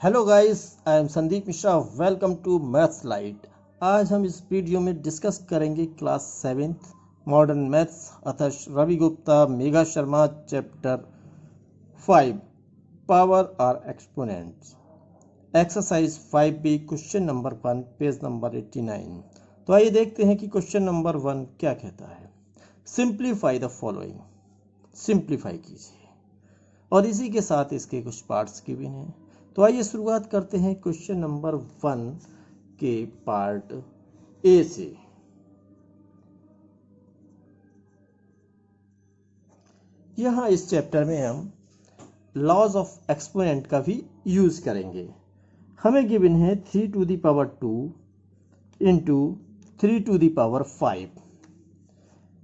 Hello guys, I am Sandeep Mishra. Welcome to maths light. आज हम इस वीडियो में डिस्कस करेंगे class 7th modern maths Atharsh Ravi Gupta Megha Sharma chapter 5 power और exponents exercise 5B question number 1 page number 89। तो आइए देखते हैं कि क्वेश्चन नंबर 1 क्या कहता है। Simplify the following. सिंप्लीफाई कीजिए और इसी के साथ इसके कुछ पार्ट्स गिवन हैं। तो आइए शुरुआत करते हैं क्वेश्चन नंबर 1 के पार्ट ए से। यहाँ इस चैप्टर में हम लॉज ऑफ एक्सपोनेंट का भी यूज करेंगे। हमें गिवन है 3 to the power 2 into 3 to the power 5।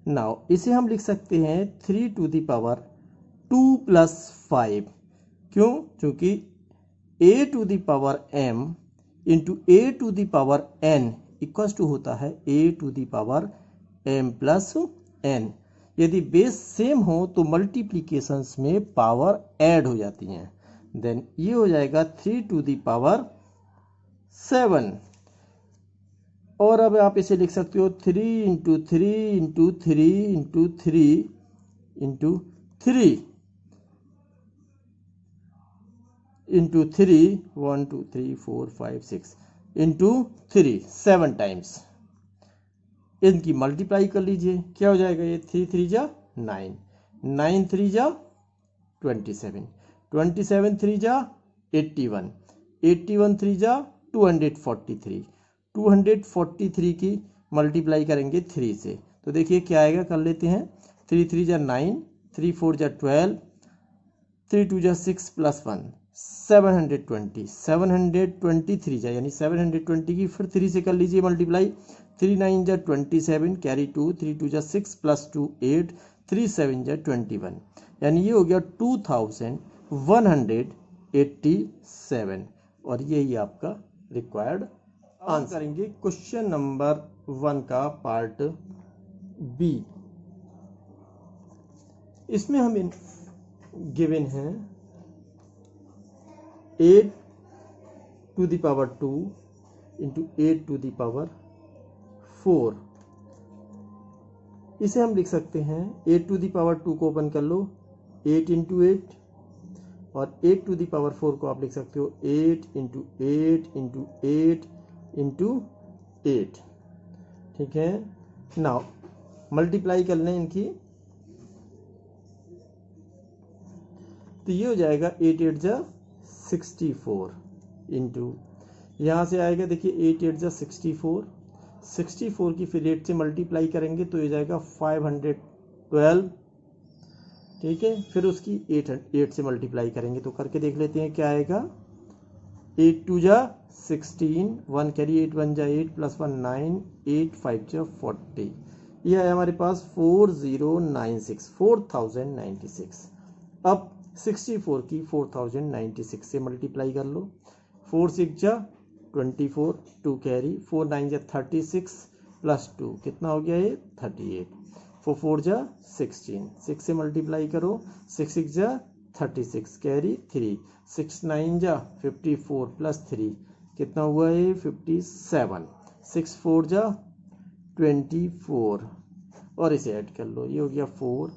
Now इसे हम लिख सकते हैं 3 to the power 2 plus 5। क्यों? क्योंकि a to the power m into a to the power n equal to होता है a to the power m plus n। यदि बेस सेम हो तो मल्टीप्लीकेशंस में पावर ऐड हो जाती हैं। देन ये हो जाएगा 3 to the power 7। और अब आप इसे लिख सकते हो 3 into 3 into 3 into 3 into 3 into 3 1 2 3 4 5 6 into 3 7 times. इनकी मल्टीप्लाई कर लीजिए, क्या हो जाएगा? ये 3 3 जा 9, 9 3 जा 27, 27 3 जा 81, 81 3 जा 243, 243 की मल्टीप्लाई करेंगे 3 से तो देखिए क्या आएगा। कर लेते हैं। 3 3 जा 9, 3 4 जा 12, 3 2 जा 6 प्लस 1 720, 723 जा यानी 720 की फिर 3 से कर लीजिए मल्टीप्लाई। 3 9 जा 27 कैरी 2, 3 2 जा 6 प्लस 2 8, 3 7 जा 21 यानी ये हो गया 2187 और यही आपका रिक्वायर्ड आंसर। करेंगे क्वेश्चन नंबर 1 का पार्ट बी। इसमें हम गिवन हैं 8 to the power 2 into 8 to the power 4। इसे हम लिख सकते हैं 8 to the power 2 को ओपन कर लो 8 इंटू 8 और 8 to the power 4 को आप लिख सकते हो 8 इंटू 8 इंटू 8 इंटू 8। ठीक है। नाउ मल्टीप्लाई कर लें इनकी तो ये हो जाएगा 8 8 जा 64 इंटू यहाँ से आएगा देखिए 8 8 जा 64, 64 की फिर 8 से मल्टीप्लाई करेंगे तो ये जाएगा 512। ठीक है। फिर उसकी 8 से मल्टीप्लाई करेंगे तो करके देख लेते हैं क्या आएगा। 8 2 जा 16, 1 कैरी 8 1 जा 8 प्लस 1 9, 8 5 जा 40। यह है हमारे पास 4096 4096। अब 64 की 4096 से मल्टीप्लाई कर लो। 4 6 जा 24, 2 कैरी 4 9 जा 36 प्लस 2 कितना हो गया ये 38। 4 4 जा 16, 6 से मल्टीप्लाई करो 6 6 जा 36 कैरी 3, 6 9 जा 54 प्लस 3 कितना हुआ ये 57, 6 4 जा 24 और इसे ऐड कर लो ये हो गया 4,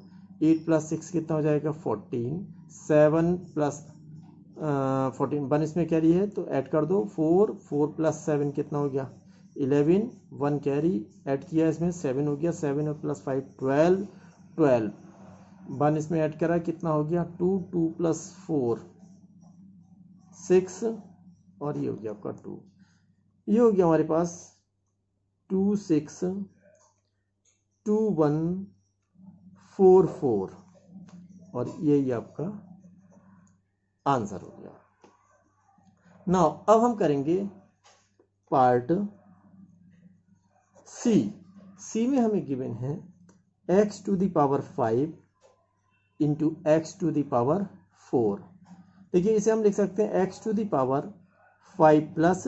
8 प्लस 6 कितना हो जाएगा 14, 7 प्लस 14 1 इसमें कैरी है तो ऐड कर दो 4 4 प्लस 7 कितना हो गया 11, 1 कैरी ऐड किया इसमें 7 हो गया 7 और प्लस 5 12, 12 1 इसमें ऐड करा कितना हो गया 2 2 प्लस 4 6 और ये हो गया आपका 2। ये हो गया हमारे पास 2 6 2 1 4 4 और यही आपका आंसर हो गया। नाउ अब हम करेंगे पार्ट सी। सी में हमें गिवन है x to the power 5 into x to the power 4। देखिए इसे हम लिख सकते हैं x to the power 5 plus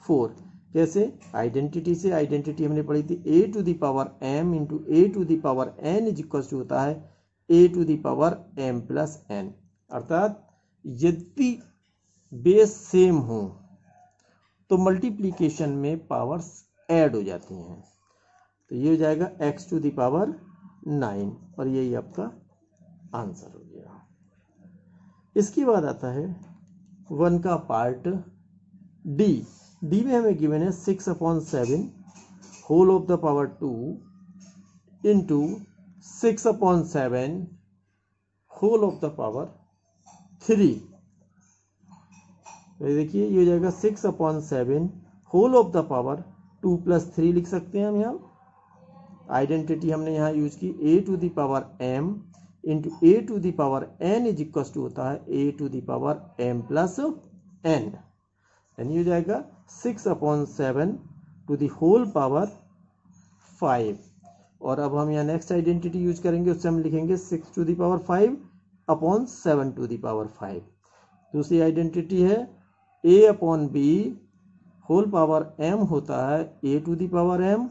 4। कैसे? आइडेंटिटी से। आइडेंटिटी हमने पढ़ी थी a to the power m into a to the power n is equal to होता है a to the power m plus n। अर्थात यदि बेस सेम हो तो मल्टीप्लिकेशन में पावर्स ऐड हो जाती हैं। तो ये हो जाएगा x टू द पावर 9 और यही आपका आंसर हो गया। इसके बाद आता है 1 का पार्ट डी। डी में हमें गिवन है 6/7 whole of the power 2 into 6/7 whole of the power 3। देखिए ये हो जाएगा 6/7 होल ऑफ द पावर 2 + 3 लिख सकते हैं हम। यहाँ आइडेंटिटी हमने यहाँ यूज की a to the power m into a to the power n is equal to होता है a to the power m plus n। यानी हो जाएगा 6/7 टू द होल पावर 5। और अब हम यहाँ नेक्स्ट आइडेंटिटी यूज करेंगे, उससे हम लिखेंगे 6 to the power 5/7 to the power 5। दूसरी आइडेंटिटी है a/b होल पावर m होता है a to the power m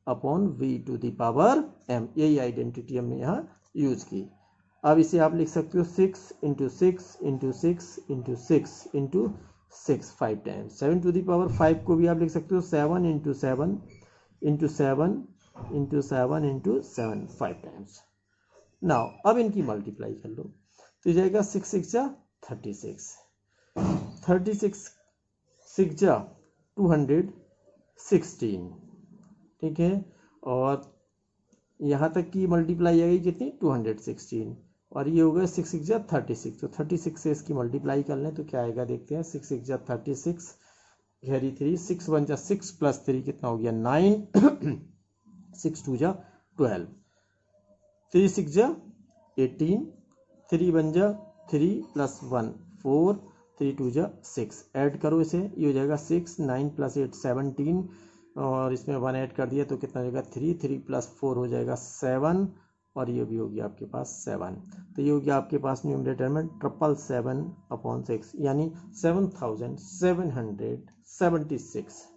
upon v to the power m। यही आइडेंटिटी हमने यहाँ यूज की। अब इसे आप लिख सकते हो 6 into 6 into 6 into 6 into 6 5 times. 7 to the power 5 को भी आप लिख सकते हो 7 into 7 into 7 into 7 into 7 5 times. Now अब इनकी मल्टीप्लाई कर लो तो जाएगा 6 6 जा 36, 36 6 जा 216। ठीक है, और यहाँ तक की मल्टीप्लाई आएगी कितनी 216 और ये हो गया 6 6 जा 36। तो 36 से इसकी मल्टीप्लाई कर लें तो क्या आएगा देखते हैं। 6 6 जा 36 घेरी 3 6 1 जा 6 + 3 कितना हो गया 9 6 2 जा 12 3 6 जा 18 3 1 जा 3 + 1 4 3 2 जा 6। ऐड करो इसे, ये हो जाएगा 6 9 + 8 17 और इसमें 1 ऐड कर दिया तो कितना हो जाएगा 3 3 + 4 हो जाएगा 7 और ये भी हो गया आपके पास 7। तो ये हो गया आपके पास न्यूमरेटर में 777/6 यानी 7776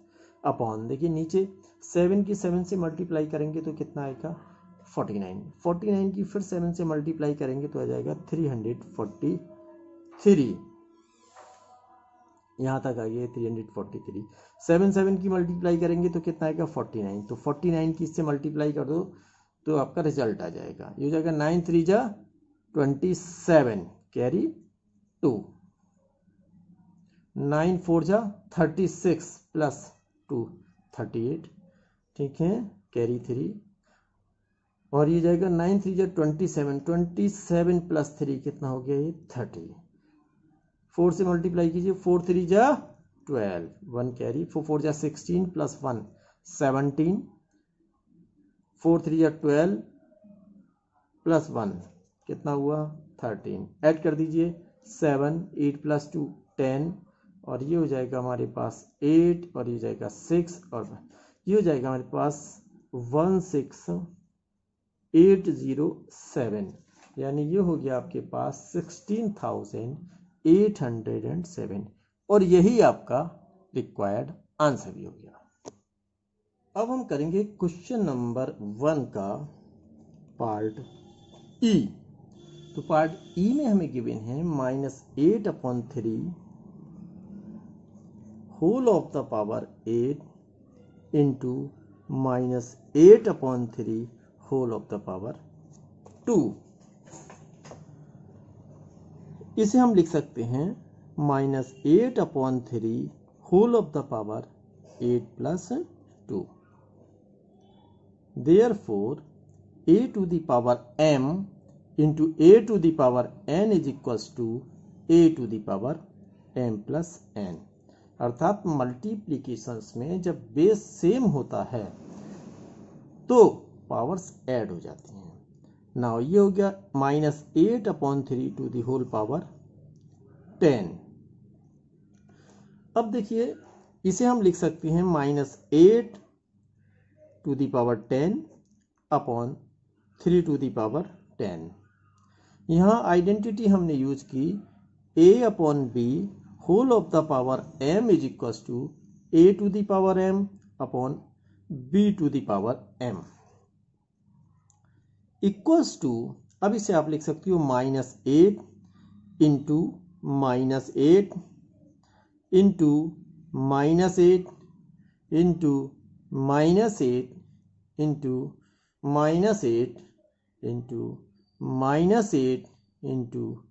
अपॉन, देखिए नीचे 7 की 7 से मल्टीप्लाई करेंगे तो कितना आएगा 49। 49 की फिर 7 से मल्टीप्लाई करेंगे तो आ जाएगा 343। यहाँ तक आ गया 343। 7 7 की मल्टीप्लाई करेंगे तो कितना आएगा 49। तो 49 की इससे मल्टीप्लाई कर दो तो आपका रिजल्ट आ जाएगा, ये हो जाएगा 9 3 जा 27 कैरी 2 9 4 जा 36 + 2 38। ठीक है, कैरी 3 और ये जाएगा 9 3 जा 27 27 + 3 कितना हो गया ये 30। 4 से मल्टीप्लाई कीजिए 4 3 जा 12 1 कैरी 4 4 जा 16 + 1 17 4 3 जा 12 + 1 कितना हुआ 13। ऐड कर दीजिए 7 8 + 2 10 और ये हो जाएगा हमारे पास 8 और ये जाएगा 6 और ये हो जाएगा हमारे पास 16807 यानी ये हो गया आपके पास 16,807 और यही आपका रिक्वायर्ड आंसर भी हो गया। अब हम करेंगे क्वेश्चन नंबर 1 का पार्ट ई। तो पार्ट ई में हमें गिवन है -8/3 whole of the power 8 into -8/3 whole of the power 2। इसे हम लिख सकते हैं -8/3 whole of the power 8 + 2। Therefore, a to the power m into a to the power n is equals to a to the power m plus n। अर्थात multiplications में जब base same होता है तो पावर्स ऐड हो जाती हैं। Now ये हो गया -8/3 टू द होल पावर 10। अब देखिए इसे हम लिख सकते हैं -8 to the power 10 upon 3 to the power 10। यहाँ आइडेंटिटी हमने यूज की a/b whole of the power m is equals to a to the power m upon b to the power m equals to, अब इसे आप लिख सकते हो -8 into -8 into -8 into -8 into -8 into -8 into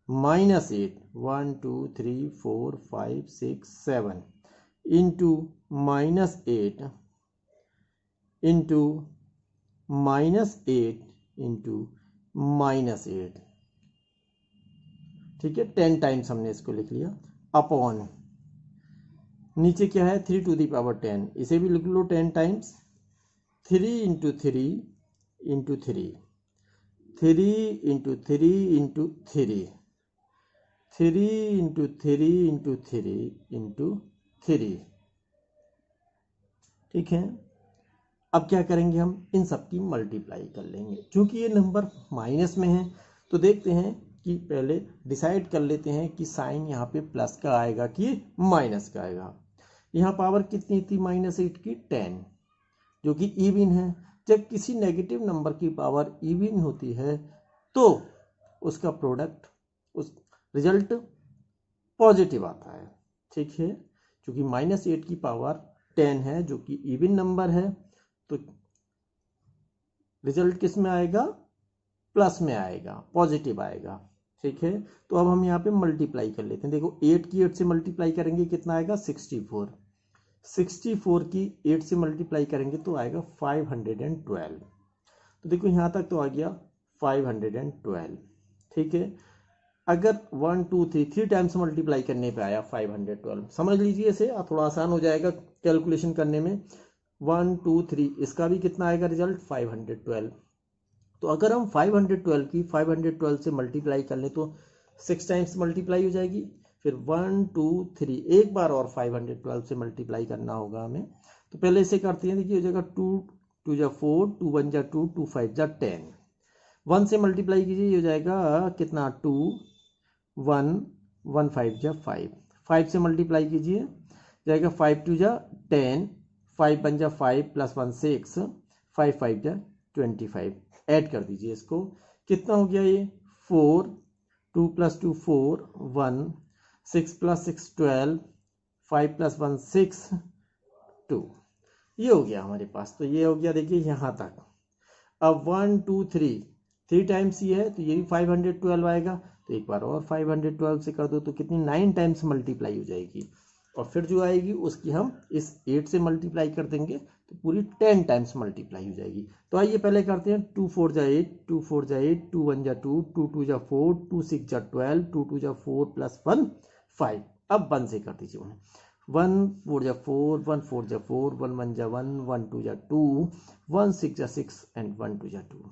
-8 1 2 3 4 5 6 7 into -8 into -8 into -8, ठीक है। 10 times हमने इसको लिख लिया, अपॉन नीचे क्या है 3 टू द पावर 10, इसे भी लिख लो 10 times. 3 into 3 into 3, 3 into 3 into 3, 3 into 3 into 3 into 3, ठीक है। अब क्या करेंगे, हम इन सब की मल्टीप्लाई कर लेंगे। क्योंकि ये नंबर माइनस में है तो देखते हैं कि पहले डिसाइड कर लेते हैं कि साइन यहाँ पे प्लस का आएगा कि माइनस का आएगा। यहाँ पावर कितनी थी -8 की 10, जो कि इवन है। जब किसी नेगेटिव नंबर की पावर इवन होती है तो उसका प्रोडक्ट, उस रिजल्ट पॉजिटिव आता है, ठीक है। क्योंकि -8 की पावर 10 है जो कि इवन नंबर है, तो रिजल्ट किस में आएगा, प्लस में आएगा, पॉजिटिव आएगा, ठीक है। तो अब हम यहाँ पे मल्टीप्लाई कर लेते हैं। देखो 8 की 8 से मल्टीप्लाई करेंगे कितना आएगा 64, 64 की 8 से मल्टीप्लाई करेंगे तो आएगा 512। तो देखो यहाँ तक तो आ गया 512, ठीक है। अगर 1 2 3 टाइम्स मल्टीप्लाई करने पे आया 512, समझ लीजिए इसे, थोड़ा आसान हो जाएगा कैलकुलेशन करने में। 1 2 3 इसका भी कितना आएगा रिजल्ट 512। तो अगर हम 512 की 512 से मल्टीप्लाई कर लें तो 6 टाइम्स मल्टीप्लाई हो जाएगी। फिर 1 2 3 एक बार और 512 से मल्टीप्लाई करना होगा हमें। तो पहले इसे करते हैं, देखिए हो जाएगा 2 2 जा 4, 2 1 जा 2, 2 5 जा 10। 1 से मल्टीप्लाई कीजिए, ये हो जाएगा कितना 2 1 1 5 जा 5, 5 से मल्टीप्लाई कीजिए जाएगा 5 2 जा 10, 5 1 जा 5 प्लस 1 6, 5 5 जा 25। ऐड कर दीजिए इसको, कितना हो गया ये 4, 2 + 2 4, 1, 6 + 6 12, 5 + 1 6, 2। ये हो गया हमारे पास। तो ये हो गया, देखिए यहाँ तक। अब 1 2 3 टाइम्स ये है तो ये भी 512 आएगा। तो एक बार और 512 से कर दो तो कितनी 9 टाइम्स मल्टीप्लाई हो जाएगी। और फिर जो आएगी उसकी हम इस 8 से मल्टीप्लाई कर देंगे तो पूरी 10 टाइम्स मल्टीप्लाई हो जाएगी। तो आइए पहले करते हैं 2 4 जा 8, 2 4 जा 8, 2 1 जा 2, 2 2 जा 4, 2 6 जा 12, 2 2 जा 4 प्लस 1 5। अब 1 से कर दीजिए उन्हें, 1 4 जा 4, 1 4 जा 4, 1 1 जा 1, 1 2 जा 2, 1 6 जा 6 एंड 1 2 जा 2।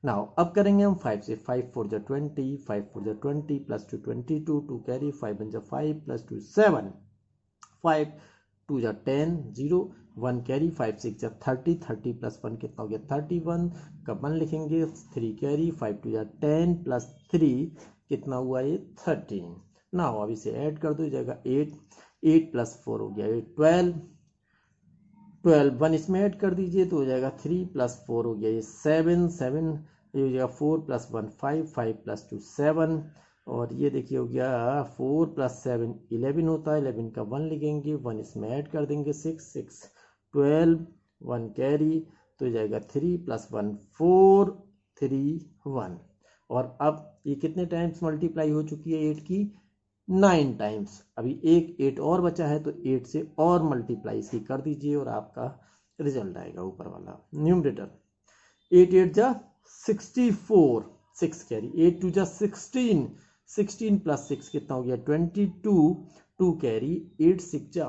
नाउ अब करेंगे हम 5 से, 5 4 जा 20, 5 4 जा 20 प्लस 2 22, 2 कैरी, 5 1 जा 5 प्लस 2 7, 5 2 जा 10 0, 1 कैरी, 5 6 जा 30, 30 प्लस 1 कितना हो गया 31 का 1 लिखेंगे, 3 कैरी, 5 2 जा 10 प्लस 3 कितना हुआ ये 13। ना हो अब इसे ऐड कर दो, जाएगा 8, 8 प्लस 4 हो गया 8 12, 12 1 इसमें ऐड कर दीजिए तो हो जाएगा 3 प्लस 4 हो गया ये 7, 7 ये हो जाएगा 4 प्लस 1 5, 5 प्लस 2 7, और ये देखिए हो गया 4 प्लस 7 11 होता है, 11 का 1 लिखेंगे, 1 इसमें ऐड कर देंगे 6 6 12, 1 कैरी तो हो जाएगा 3 प्लस 1 4 3 1। और अब ये कितने टाइम्स मल्टीप्लाई हो चुकी है 8 की 9 टाइम्स। अभी एक 8 और बचा है तो 8 से और मल्टीप्लाई इसकी कर दीजिए और आपका रिजल्ट आएगा ऊपर वाला न्यूमरेटर। 8 8 जा 64, 6 कैरी, 8 2 जा 16, 16 प्लस 6 कितना हो गया 22, 2 कैरी, 8 6 जा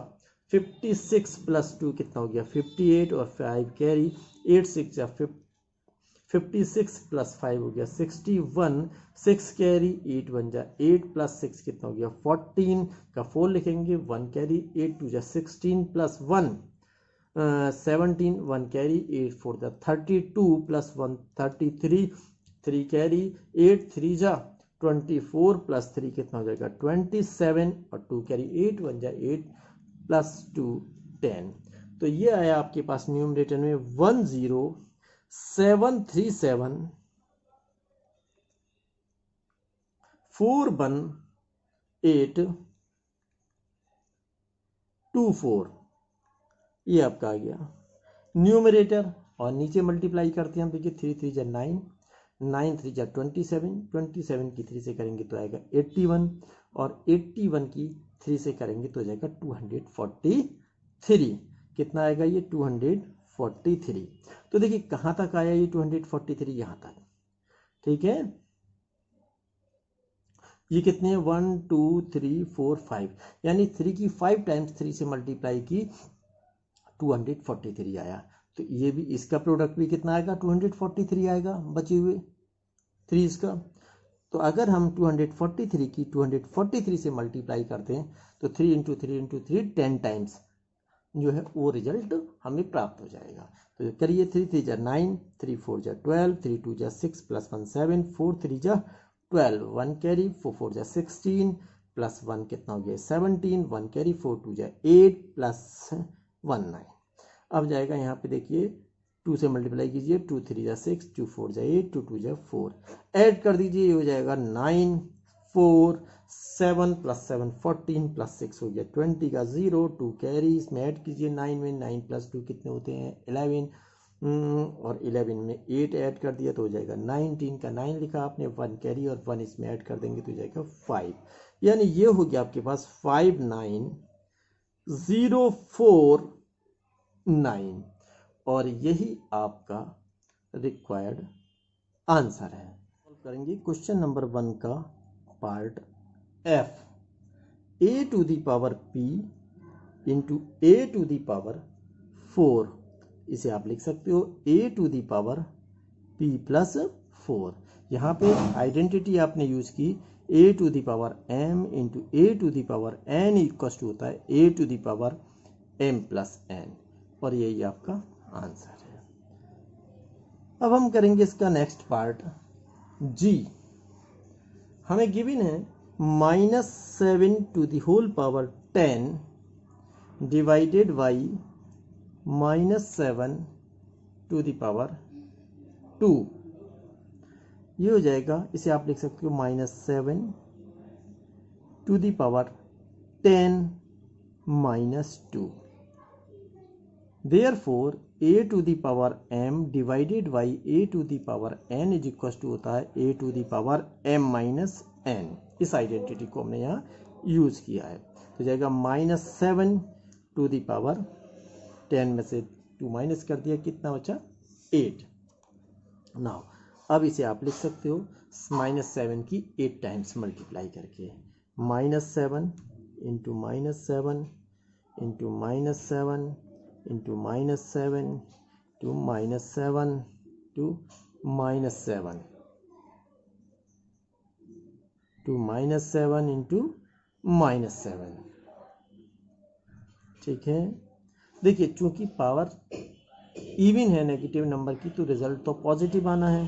56 प्लस 2 कितना हो गया 58, और 5 कैरी, 8 6 जा 56 प्लस 5 हो गया 61, 6 कैरी, 8 1 जा 8 प्लस 6 कितना हो गया 14 का 4 लिखेंगे, 1 कैरी, 8 2 जा 16 प्लस 1 17, 1 कैरी, 8 4 जा 32 प्लस 1 33, 3 कैरी, 8 3 जा 24 प्लस 3 कितना हो जाएगा 27, और 2 कैरी, 8 1 जा 8 प्लस 2 10। तो ये आया आपके पास न्यूमरेटर में 10737 418 24, ये आपका आ गया न्यूमरेटर, और नीचे मल्टीप्लाई करते हैं हम, देखिए 3 3 जा 9, 9 3 जा 27, 27 की 3 से करेंगे तो आएगा 81, और 81 की 3 से करेंगे तो जाएगा 243। कितना आएगा ये 243। तो देखिए कहाँ तक आया ये 243, यहाँ तक, ठीक है। ये कितने हैं 1 2 3 4 5, यानी 3 की 5 टाइम्स 3 से मल्टीप्लाई की 243 आया। तो ये भी इसका प्रोडक्ट भी कितना आएगा 243 आएगा, बचे हुए 3 इसका। तो अगर हम 243 की 243 से मल्टीप्लाई करते हैं तो 3 इंटू 3 इंटू 3 10 टाइम्स जो है वो रिजल्ट हमें प्राप्त हो जाएगा। तो करिए 3 3 जा 9, 3 4 जा 12, 3 2 जा 6 प्लस 1 7, 4 3 जा 12, 1 कैरी, 4 4 जा 16 प्लस 1 कितना हो गया 17, 1 कैरी, 4 2 जा 8 प्लस 1 9। अब जाएगा यहाँ पे देखिए 2 से मल्टीप्लाई कीजिए, 2 3 जा 6, 2 4 जा 8, 2 2 जा 4, ऐड कर दीजिए, ये हो जाएगा 9 4 7 प्लस 7 14 प्लस 6 हो गया 20 का 0, 2 कैरी, इसमें ऐड कीजिए 9 में, 9 प्लस 2 कितने होते हैं 11, और 11 में 8 ऐड कर दिया तो हो जाएगा 19 का 9 लिखा आपने, 1 कैरी और 1 इसमें ऐड कर देंगे तो हो जाएगा 5, यानी ये हो गया आपके पास 59049, और यही आपका रिक्वायर्ड आंसर है। करेंगे क्वेश्चन नंबर 1 का part F, a to the power p into a to the power 4, इसे आप लिख सकते हो a to the power p plus 4। यहाँ पे आइडेंटिटी आपने यूज की a to the power m into a to the power n equal to होता है a to the power m plus n, और यही आपका आंसर है। अब हम करेंगे इसका नेक्स्ट पार्ट G। हमें गिवन है -7 to the whole power 10 divided by -7 to the power 2, ये हो जाएगा, इसे आप लिख सकते हो -7 to the power 10 -2। Therefore a to the power m divided by a to the power n is equal to होता है a to the power m minus n। इस आइडेंटिटी को हमने यहाँ यूज किया है, तो जाएगा -7 टू द पावर 10 में से 2 माइनस कर दिया, कितना बचा 8। नाउ अब इसे आप लिख सकते हो -7 की 8 टाइम्स मल्टीप्लाई करके, -7 into -7 into -7 into -7 to -7 to -7 to -7 into -7, ठीक है। देखिए चूंकि पावर इवन है नेगेटिव नंबर की तो रिजल्ट तो पॉजिटिव आना है,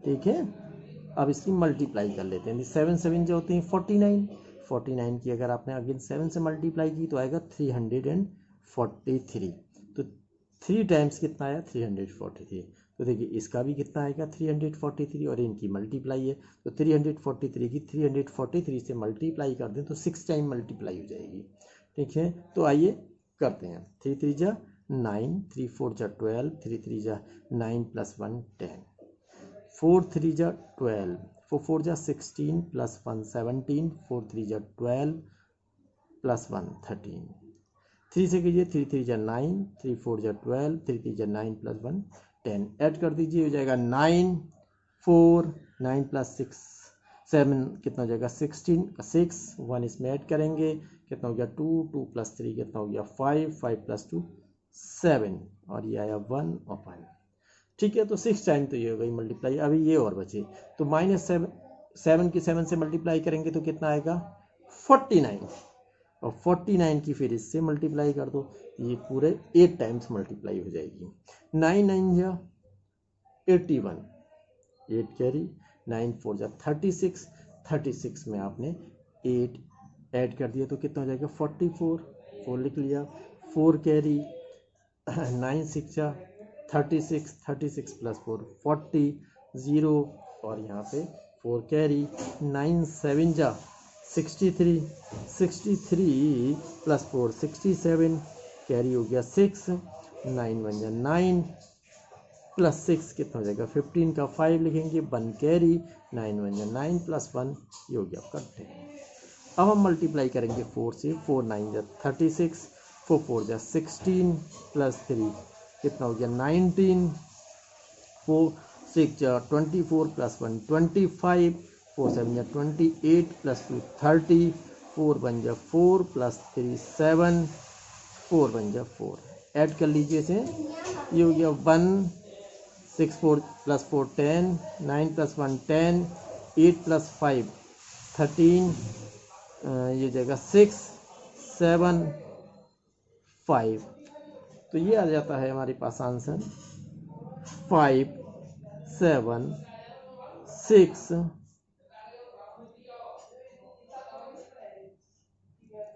ठीक है। अब इसकी मल्टीप्लाई कर लेते हैं, 7 7 जो होते हैं 49, 49 की अगर आपने अगेन 7 से मल्टीप्लाई की तो आएगा 343, तो 3 टाइम्स कितना आया 343। तो देखिए इसका भी कितना आएगा 343, और इनकी मल्टीप्लाई है तो 343 की 343 से मल्टीप्लाई कर दें तो 6 टाइम मल्टीप्लाई हो जाएगी, ठीक है। तो आइए करते हैं, 3 3 जा 9, 3 4 जा 12, 3 3 जा 9 प्लस 1 10, 4 3 जा 12, 4 4 जा 16 प्लस 1 17, 4 3 जा 12 प्लस 1 13, 3 से कीजिए 3 3 जा 9, 3 4 जा 12, 3 3 जा 9 प्लस 1 10, ऐड कर दीजिए हो जाएगा 9 4 9 प्लस 6 7 कितना हो जाएगा 16 का 6, 1 इसमें ऐड करेंगे कितना हो गया 2 2 प्लस 3 कितना हो गया 5 5 प्लस 2 7, और ये आया 1 और 1, ठीक है। तो 6 टाइम तो ये हो गई मल्टीप्लाई। अभी ये और बचे तो -7 की 7 से मल्टीप्लाई करेंगे तो कितना आएगा 49, और 49 की फिर इससे मल्टीप्लाई कर दो, ये पूरे 8 टाइम्स मल्टीप्लाई हो जाएगी। 9 9 जा 81, 8 कैरी, 9 4 जा 36, 36 में आपने 8 ऐड कर दिया तो कितना हो जाएगा 44, 4 लिख लिया, 4 कैरी, 9 6 जा 36, 36 प्लस 4 40, 0, और यहाँ पे 4 कैरी, 9 7 जा 63 प्लस 4 67, कैरी हो गया 6, 9 1 जा 9 प्लस 6 कितना हो जाएगा 15 का 5 लिखेंगे 1 कैरी, 9 1 जा 9 प्लस 1 ये हो गया आपका 10। अब हम मल्टीप्लाई करेंगे 4 से, 4 9 जा 36, 4 4 जा 16 प्लस 3 कितना हो गया 19, 4 6 जा 24 प्लस 1 25, 4 7 जा 28 प्लस 2 30, 4 1 जा 4 प्लस 3 7, 4 1 जा 4 ऐड कर लीजिए इसे, ये हो गया 1 6 4 प्लस 4 10, 9 प्लस 1 10, 8 प्लस 5 13, ये जाएगा 6 7 5, तो ये आ जाता है हमारे पास आंसर 5 7 6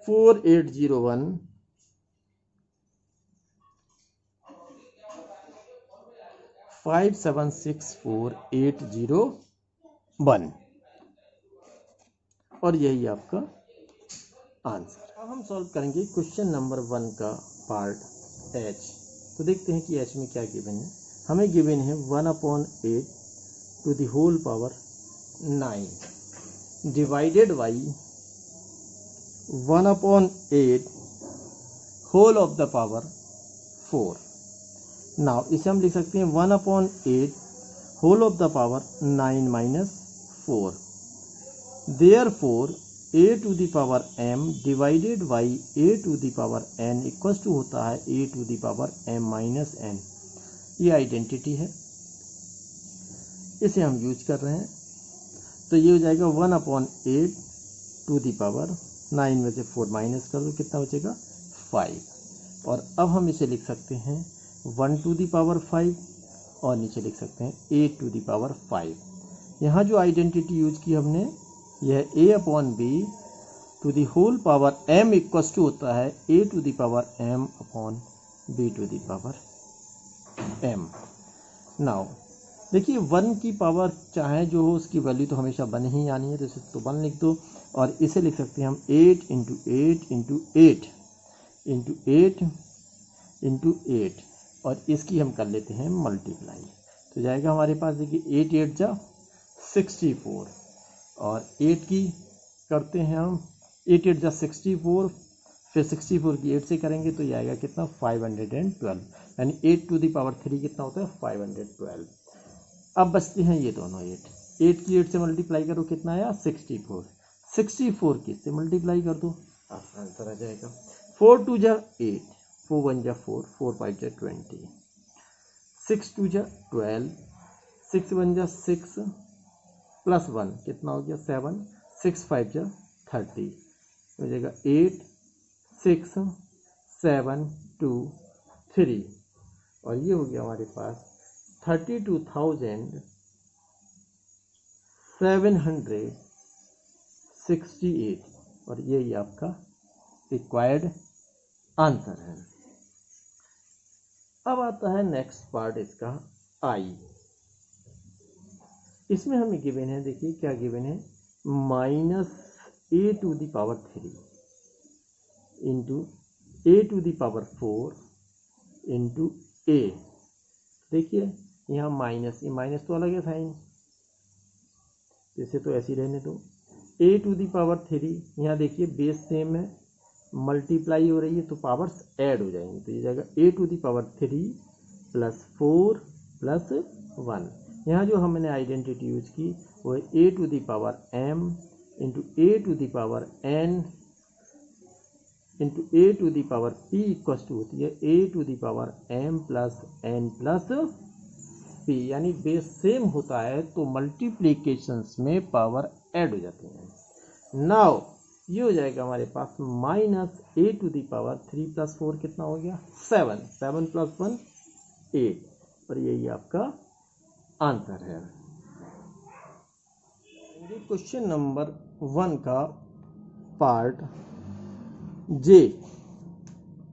4801 5764 801 और यही आपका आंसर। अब हम सॉल्व करेंगे क्वेश्चन नंबर 1 का पार्ट एच। तो देखते हैं कि एच में क्या गिवन है। हमें गिवन है 1/8 to the whole power 9 divided by 1/8 whole of the power 4। Now इसे हम लिख सकते हैं 1/8 whole of the power 9 minus 4। Therefore a to the power m divided by a to the power n equals to होता है a to the power m minus n। ये identity है, इसे हम यूज कर रहे हैं। तो ये हो जाएगा 1/8 टू द पावर 9 में से 4 माइनस कर दो, कितना बचेगा 5। और अब हम इसे लिख सकते हैं 1 टू द पावर 5 और नीचे लिख सकते हैं 8 टू द पावर 5। यहाँ जो आइडेंटिटी यूज की हमने, यह a/b to the whole power m equals to होता है a to the power m upon b to the power m। Now देखिए 1 की पावर चाहे जो हो उसकी वैल्यू तो हमेशा 1 ही आनी है, तो इसे तो 1 लिख दो। और इसे लिख सकते हैं हम 8 इंटू 8 इंटू 8 इंटू 8 इंटू 8 और इसकी हम कर लेते हैं मल्टीप्लाई। तो जाएगा हमारे पास देखिए 8 8 जा 64 और 8 की करते हैं हम 8 8 जा 64, फिर 64 की 8 से करेंगे तो ये आएगा कितना 512, यानी 8 टू द पावर 3 कितना होता है 512। अब बचते हैं ये दोनों 8 की 8 से मल्टीप्लाई करो कितना आया 64, 64 की इससे मल्टीप्लाई कर दो आपका आंसर आ जाएगा 4 2 जा 8, 4 1 जा 4, 4 5 जा 20, 6 2 जा 12, 6 1 जा 6 प्लस 1 कितना हो गया 7, 6 5 जा 30 हो जाएगा 8 6 7 2 3 और ये हो गया हमारे पास 32,768 और यही आपका रिक्वायर्ड आंसर है। अब आता है नेक्स्ट पार्ट इसका आई। इसमें हमें गिवन है, देखिए क्या गिवन है, -a to the power 3 into a to the power 4 into a। देखिए यहाँ माइनस, ये माइनस तो अलग है साइन, इसे तो ऐसे ही रहने दो। a टू द पावर 3, यहाँ देखिए बेस सेम है, मल्टीप्लाई हो रही है तो पावर्स ऐड हो जाएंगी, तो ये जाएगा a to the power 3 plus 4 plus 1। यहाँ जो हमने आइडेंटिटी यूज की वो है a to the power m into a to the power n into a to the power p equals to होती है a to the power m plus n plus p। यानी base same होता है तो multiplications में power add हो जाती है। नाउ ये हो जाएगा हमारे पास -a to the power 3 plus 4 कितना हो गया 7, 7 प्लस 1 8 और यही आपका आंसर है। क्वेश्चन नंबर 1 का पार्ट जे।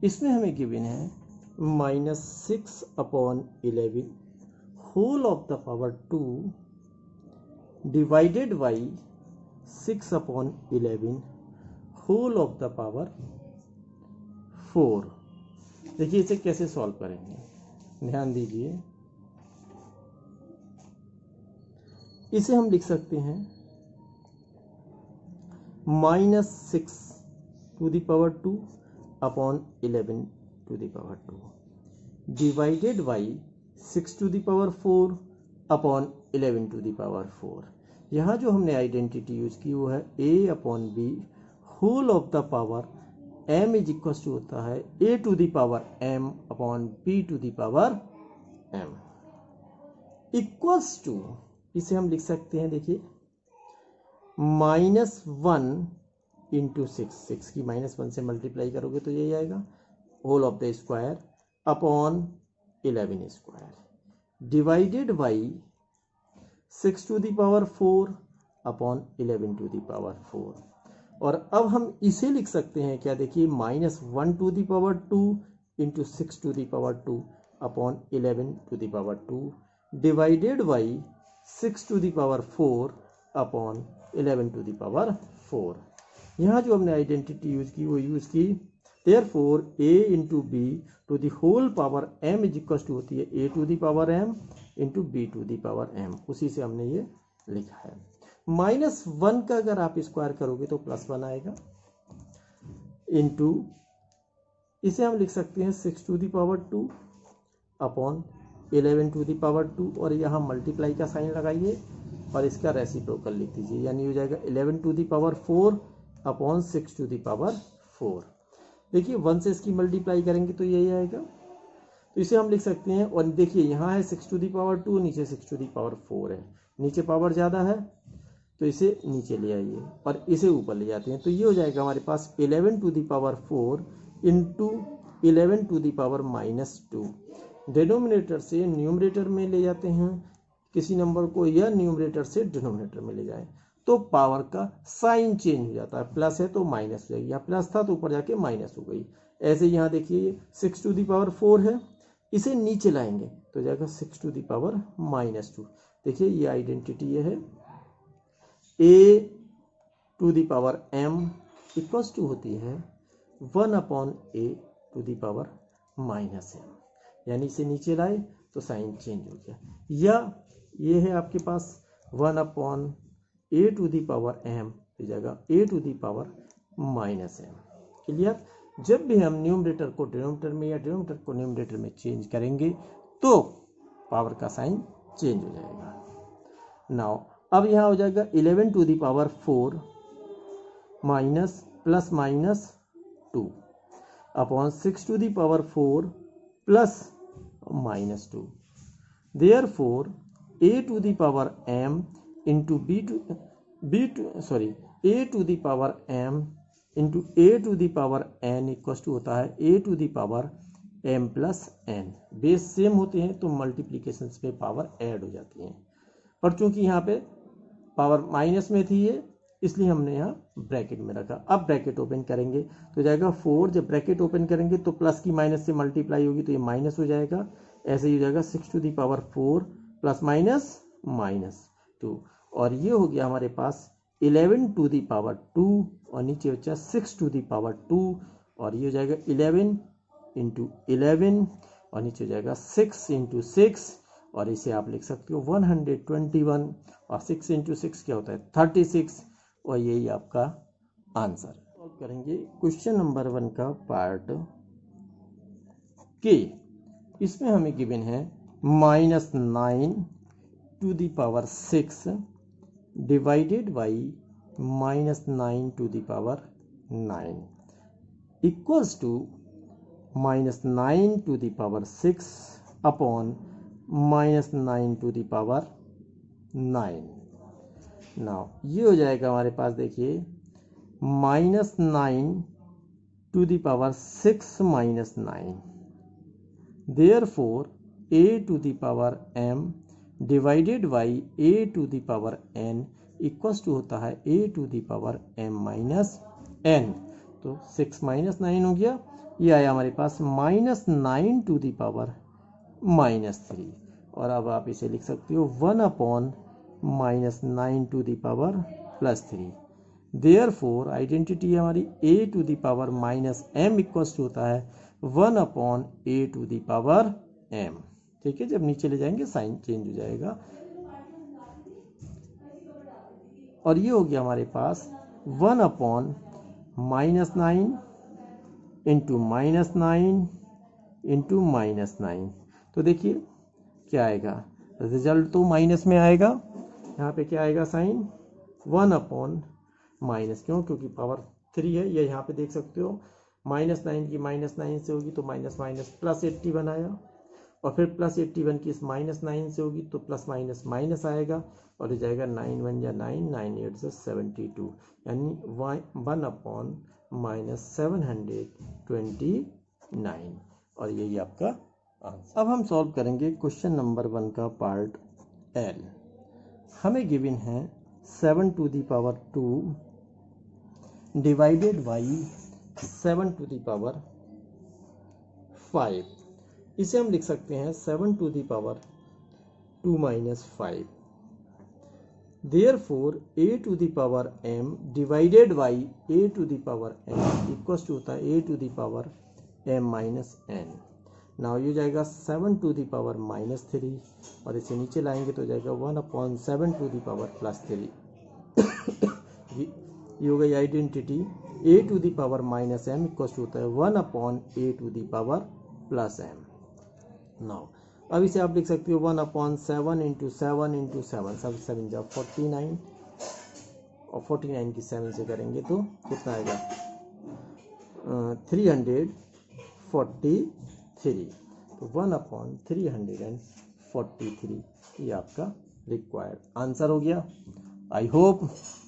इसमें हमें गिवन है -6/11 whole of the power 2 divided by 6/11 whole of the power 4। देखिए इसे कैसे सॉल्व करेंगे, ध्यान दीजिए। इसे हम लिख सकते हैं -6/2 अपॉन 11/2 डिवाइडेड बाई 6/4 अपॉन 11/4। यहाँ जो हमने आइडेंटिटी यूज की वो है a/b whole of the power m is equal to होता है a⁻m upon b⁻m equals to, इसे हम लिख सकते हैं, देखिए -1 इंटू 6 की -1 से मल्टीप्लाई करोगे तो यही आएगा whole of the square upon 11 square divided by 6/4 upon 11/4। और अब हम इसे लिख सकते हैं क्या, देखिए -1/2 into 6/2 upon 11/2 divided by 6/4 upon 11/4। यहाँ जो हमने आइडेंटिटी यूज की वो यूज की therefore a into B to the whole power m is equal to होती है a⁻m इंटू b⁻m। उसी से हमने ये लिखा है। -1 का अगर आप स्क्वायर करोगे तो +1 आएगा इंटू, इसे हम लिख सकते हैं 6/2 अपॉन 11/2 और यहाँ मल्टीप्लाई का साइन लगाइए और इसका रेसिप्रोकल लिख दीजिए, यानी हो जाएगा 11/4 अपॉन 6/4। देखिए 1 से इसकी मल्टीप्लाई करेंगे तो यही आएगा, तो इसे हम लिख सकते हैं। और देखिए यहाँ है 6/2, नीचे 6/4 है, नीचे पावर ज़्यादा है तो इसे नीचे ले आइए और इसे ऊपर ले जाते हैं, तो ये हो जाएगा हमारे पास 11/4 इंटू 11⁻²। डिनोमिनेटर से न्यूमरेटर में ले जाते हैं किसी नंबर को, या न्यूमरेटर से डिनोमिनेटर में ले जाएं तो पावर का साइन चेंज हो जाता है, प्लस है तो माइनस हो जाएगी, यहाँ प्लस था तो ऊपर जाके माइनस हो गई। ऐसे यहाँ देखिए 6/4 है, इसे नीचे लाएंगे तो जाएगा 6/-2। देखिए ये आइडेंटिटी ये है a⁻m इक्वल्स टू होती है 1/a⁻m, यानी इसे नीचे लाए तो साइन चेंज हो गया। या ये है आपके पास 1/a⁻m की जगह a⁻m। क्लियर। जब भी हम न्यूमरेटर को डिनोमिनेटर में या डिनोमिनेटर को न्यूमरेटर में चेंज करेंगे तो पावर का साइन चेंज हो जाएगा। नाउ अब यहाँ हो जाएगा 11/4 minus plus -2 upon 6/4 plus -2। Therefore a⁻m into a⁻m into a⁻n equal to होता है a⁻m plus n। Base same होते हैं तो मल्टीप्लीकेशन पे पावर ऐड हो जाती है, पर चूंकि यहाँ पे पावर माइनस में थी ये, इसलिए हमने यहाँ ब्रैकेट में रखा। अब ब्रैकेट ओपन करेंगे तो जाएगा 4, जब ब्रैकेट ओपन करेंगे तो प्लस की माइनस से मल्टीप्लाई होगी तो ये माइनस हो जाएगा, ऐसे ही हो जाएगा 6/4 प्लस -2, और ये हो गया हमारे पास 11/2 और नीचे बचा 6/2, और ये हो जाएगा 11 इंटू 11 और नीचे हो जाएगा 6 इंटू 6, और इसे आप लिख सकते हो 121, और 6 इंटू 6 क्या होता है 36, और यही आपका आंसर। सॉल्व करेंगे क्वेश्चन नंबर 1 का पार्ट के। इसमें हमें गिवन है -9⁶ divided by -9⁹ equals to -9⁶ upon -9⁹ now ये हो जाएगा हमारे पास, देखिए -9⁶ -9। Therefore a⁻m divided by a⁻n equals to होता है a⁻m-n। तो 6 - 9 हो गया, ये आया हमारे पास -9⁻³ और अब आप इसे लिख सकते हो 1/-9⁻³ +3। देयरफॉर आइडेंटिटी हमारी a to the power minus m equals to होता है 1/a to the power m। ठीक है, जब नीचे ले जाएंगे साइन चेंज हो जाएगा। और ये हो गया हमारे पास 1/-9 इंटू -9 इंटू -9। तो देखिए क्या आएगा, रिजल्ट तो माइनस में आएगा। यहाँ पे क्या आएगा साइन 1/-, क्यों, क्योंकि पावर 3 है। ये यहाँ पे देख सकते हो -9 की -9 से होगी तो माइनस माइनस +81 आया, और फिर +81 की इस -9 से होगी तो प्लस माइनस माइनस आएगा, और हो जाएगा 9 1 या 9, 9 8 से 72, यानी 1/729। और यही आपका आंसर। अब हम सॉल्व करेंगे क्वेश्चन नंबर 1 का पार्ट L। हमें गिवन है 7 to the power 2 divided by 7 to the power 5। इसे हम लिख सकते हैं 7 to the power 2 - 5। Therefore a to the power m divided by a to the power n equals to होता है a to the power m minus n। Now ये जाएगा 7 to the power -3, और इसे नीचे लाएंगे तो जाएगा 1/7 टू द पावर +3। ये हो गई identity a to the power -m equals to होता है 1/a to the power +m। Now अब इसे आप लिख सकते हो 1/7 इंटू 7 इंटू 7, सब 7 जा 49, और 49 की 7 से करेंगे तो कितना आएगा 343। तो 1/343 ये आपका रिक्वायर्ड आंसर हो गया। आई होप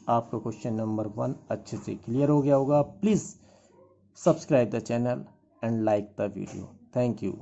आपका क्वेश्चन नंबर 1 अच्छे से क्लियर हो गया होगा। Please subscribe the channel and like the video. Thank you.